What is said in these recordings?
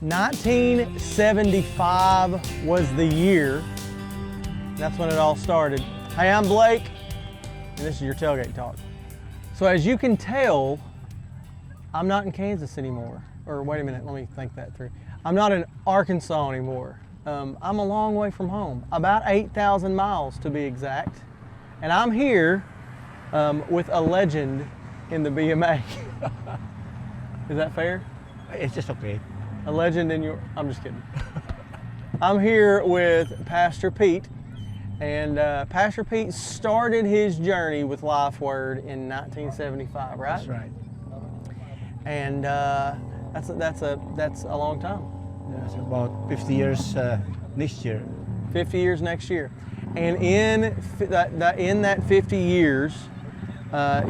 1975 was the year. That's when it all started. Hey, I'm Blake, and this is your Tailgate Talk. So as you can tell, I'm not in Kansas anymore. Or wait a minute, let me think that through. I'm not in Arkansas anymore. I'm a long way from home, about 8,000 miles to be exact. And I'm here with a legend in the BMA. Is that fair? It's just okay. A legend in your, I'm just kidding. I'm here with Pastor Pete, and Pastor Pete started his journey with LifeWord in 1975, right? That's right. And that's a long time. Yes, about 50 years next year. 50 years next year. And in that 50 years,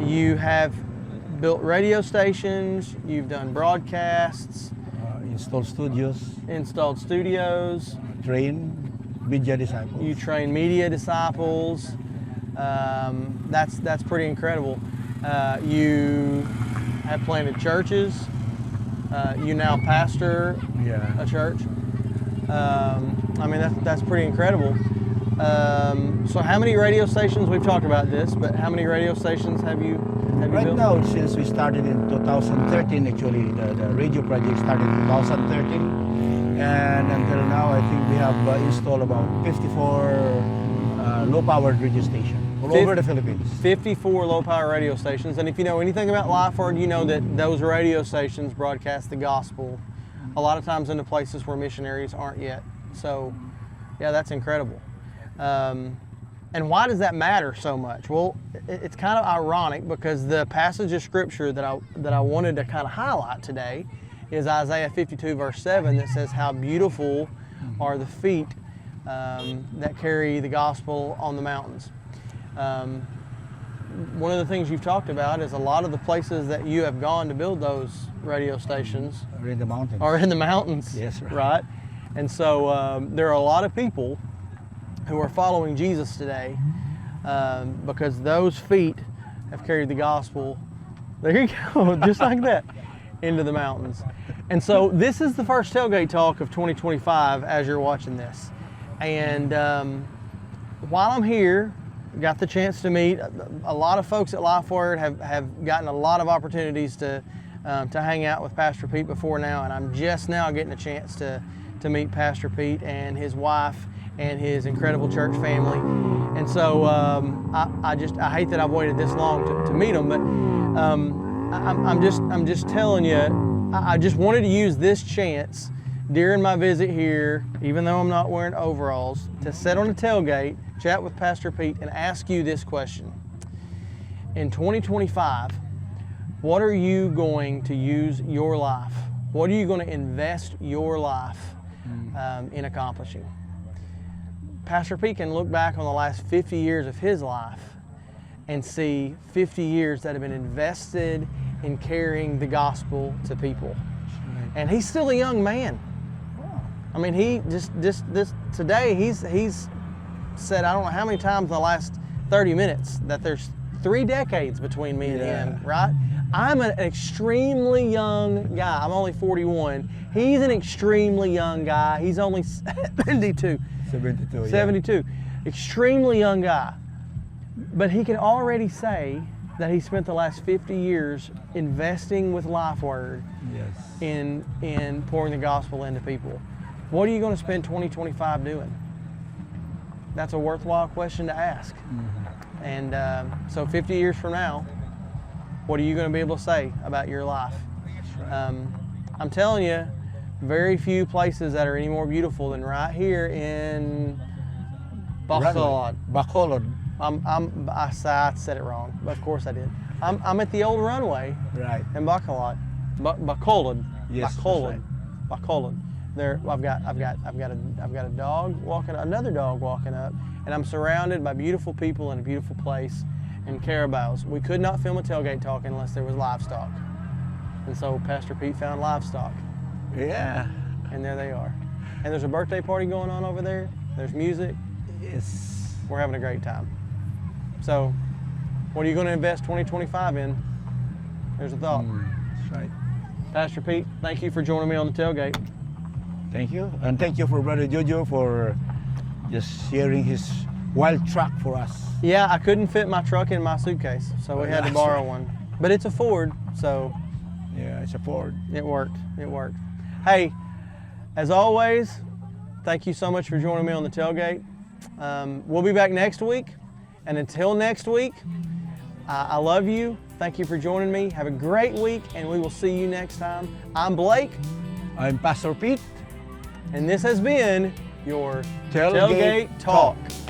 you have built radio stations, you've done broadcasts, Installed studios, train media disciples. you train media disciples. That's pretty incredible. You have planted churches. You now pastor a church. I mean, that's pretty incredible. So how many radio stations, we've talked about this, but how many radio stations have you Right built? now, since we started in 2013, actually, the radio project started in 2013, and until now, I think we have installed about 54 low-powered radio stations all over the Philippines. 54 low-power radio stations, and if you know anything about LifeWord, you know that those radio stations broadcast the gospel a lot of times into places where missionaries aren't yet. So, yeah, that's incredible. And why does that matter so much? Well, it's kind of ironic because the passage of scripture that I wanted to kind of highlight today is Isaiah 52 verse 7 that says, "How beautiful are the feet that carry the gospel on the mountains." One of the things you've talked about is a lot of the places that you have gone to build those radio stations Are in the mountains. are in the mountains. Yes, right? And so there are a lot of people who are following Jesus today because those feet have carried the gospel, there you go, just like that, into the mountains. And so this is the first Tailgate Talk of 2025 as you're watching this. And while I'm here, got the chance to meet a lot of folks at LifeWord, have gotten a lot of opportunities to hang out with Pastor Pete before now, and I'm just now getting a chance to meet Pastor Pete and his wife and his incredible church family. And so I hate that I've waited this long to meet them, but I'm just telling you, I just wanted to use this chance during my visit here, even though I'm not wearing overalls, to sit on a tailgate, chat with Pastor Pete, and ask you this question. In 2025, what are you going to use your life? What are you going to invest your life in accomplishing? Pastor Pete can look back on the last 50 years of his life and see 50 years that have been invested in carrying the gospel to people. Right. And he's still a young man. I mean, he just today he's said, I don't know how many times in the last 30 minutes that there's 3 decades between me and him, right? I'm an extremely young guy. I'm only 41. He's an extremely young guy. He's only 72. 72. Extremely young guy. But he can already say that he spent the last 50 years investing with LifeWord in pouring the gospel into people. What are you going to spend 2025 doing? That's a worthwhile question to ask. Mm-hmm. And so 50 years from now, what are you going to be able to say about your life? I'm telling you, very few places that are any more beautiful than right here in Bacolod. I said it wrong, but of course I did. I'm at the old runway in Bacolod. Bacolod. Yes, Bacolod. Bacolod. There, I've got a dog walking, another dog walking up, and I'm surrounded by beautiful people in a beautiful place, and carabaos. We could not film a tailgate talk unless there was livestock, and so Pastor Pete found livestock. Yeah. And there they are. And there's a birthday party going on over there. There's music. Yes. We're having a great time. So, what are you going to invest 2025 in? There's a thought. That's right. Pastor Pete, thank you for joining me on the tailgate. Thank you. And thank you for Brother Jojo for just sharing his wild truck for us. Yeah, I couldn't fit my truck in my suitcase, so we had to That's borrow right. one. But it's a Ford, so Yeah, it's a Ford. it worked. It worked. Hey, as always, thank you so much for joining me on the tailgate. We'll be back next week. And until next week, I love you. Thank you for joining me. Have a great week, and we will see you next time. I'm Blake, I'm Pastor Pete. and this has been your Tailgate Tailgate Talk. Talk.